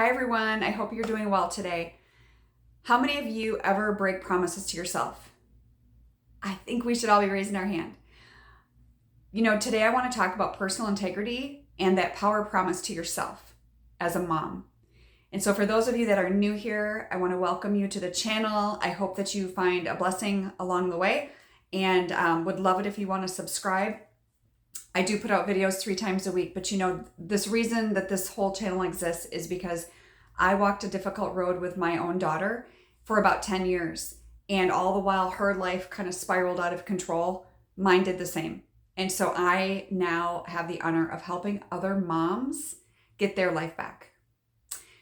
Hi everyone, I hope you're doing well today. How many of you ever break promises to yourself? I think we should all be raising our hand. Today I want to talk about personal integrity and that power promise to yourself as a mom. And so for those of you that are new here, I want to welcome you to the channel. I hope that you find a blessing along the way and would love it if you want to subscribe. I do put out videos 3 times a week, but this reason that this whole channel exists is because I walked a difficult road with my own daughter for about 10 years. And all the while her life kind of spiraled out of control, mine did the same. And so I now have the honor of helping other moms get their life back.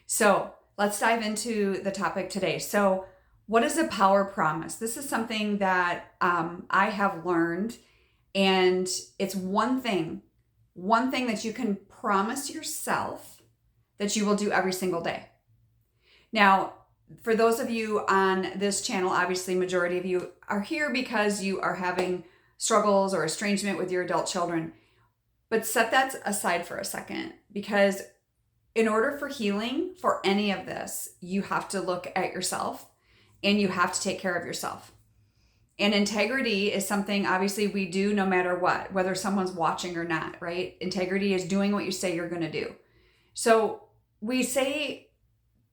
So let's dive into the topic today. So what is a power promise? This is something that I have learned. And it's one thing that you can promise yourself that you will do every single day. Now, for those of you on this channel, obviously majority of you are here because you are having struggles or estrangement with your adult children. But set that aside for a second, because in order for healing for any of this, you have to look at yourself and you have to take care of yourself. And integrity is something obviously we do no matter what, whether someone's watching or not, right? Integrity is doing what you say you're going to do. So we say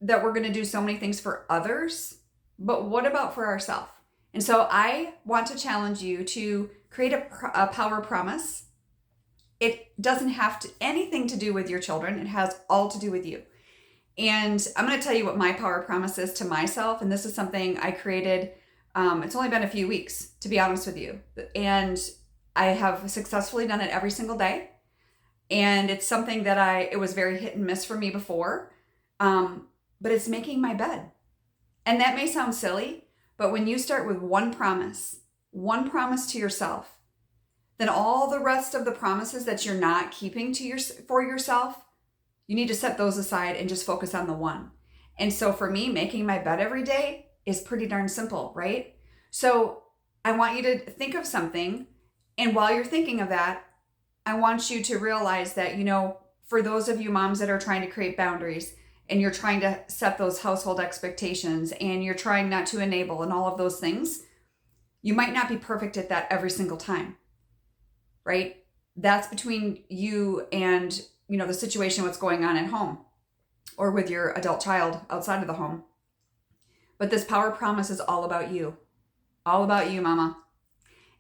that we're going to do so many things for others, but what about for ourselves? And so I want to challenge you to create a power promise. It doesn't have anything to do with your children. It has all to do with you. And I'm going to tell you what my power promise is to myself. And this is something I created. It's only been a few weeks, to be honest with you. And I have successfully done it every single day. And it's something that it was very hit and miss for me before. But it's making my bed. And that may sound silly, but when you start with one promise to yourself, then all the rest of the promises that you're not keeping for yourself, you need to set those aside and just focus on the one. And so for me, making my bed every day is pretty darn simple, right? So I want you to think of something. And while you're thinking of that, I want you to realize that, for those of you moms that are trying to create boundaries and you're trying to set those household expectations and you're trying not to enable and all of those things, you might not be perfect at that every single time, right? That's between you and, the situation, what's going on at home or with your adult child outside of the home. But this power promise is all about you, mama.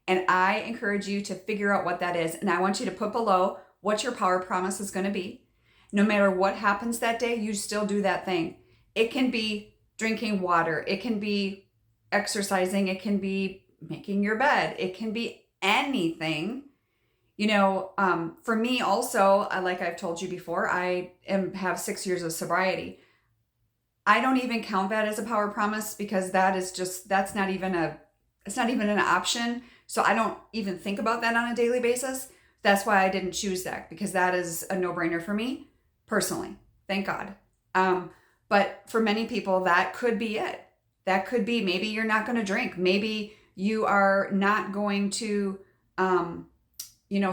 And I encourage you to figure out what that is. And I want you to put below what your power promise is going to be. No matter what happens that day, you still do that thing. It can be drinking water. It can be exercising. It can be making your bed. It can be anything. For me also, like I've told you before, I have 6 years of sobriety. I don't even count that as a power promise because that's not even an option. So I don't even think about that on a daily basis. That's why I didn't choose that, because that is a no-brainer for me personally. Thank God. But for many people, that could be it. That could be, maybe you're not going to drink. Maybe you are not going to,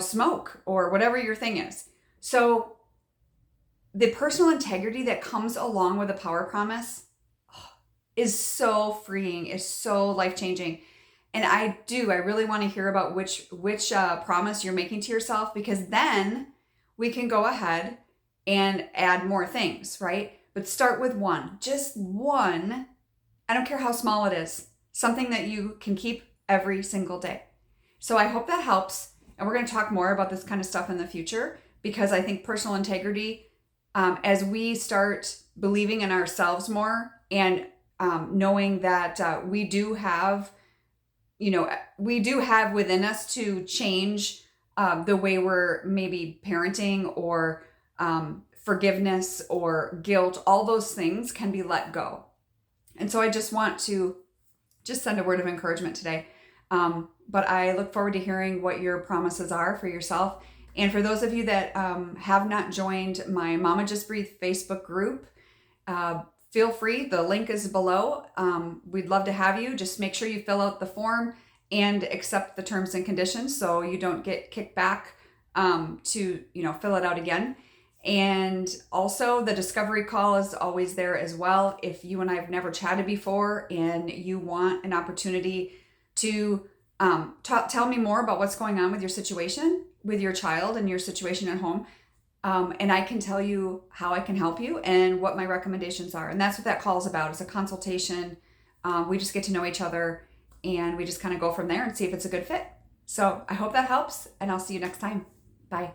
smoke or whatever your thing is. So the personal integrity that comes along with a power promise is so freeing, is so life-changing. And I really want to hear about which promise you're making to yourself, because then we can go ahead and add more things, right? But start with one, just one. I don't care how small it is, something that you can keep every single day. So I hope that helps. And we're going to talk more about this kind of stuff in the future, because I think personal integrity, as we start believing in ourselves more and knowing that we do have within us to change the way we're maybe parenting or forgiveness or guilt, all those things can be let go. And so I just want to send a word of encouragement today. But I look forward to hearing what your promises are for yourself. And for those of you that have not joined my Mama Just Breathe Facebook group, feel free. The link is below. We'd love to have you. Just make sure you fill out the form and accept the terms and conditions so you don't get kicked back to fill it out again. And also, the discovery call is always there as well. If you and I have never chatted before and you want an opportunity to tell me more about what's going on with your situation, with your child and your situation at home, and I can tell you how I can help you and what my recommendations are. And that's what that call is about. It's a consultation. We just get to know each other and we just kind of go from there and see if it's a good fit. So I hope that helps, and I'll see you next time. Bye.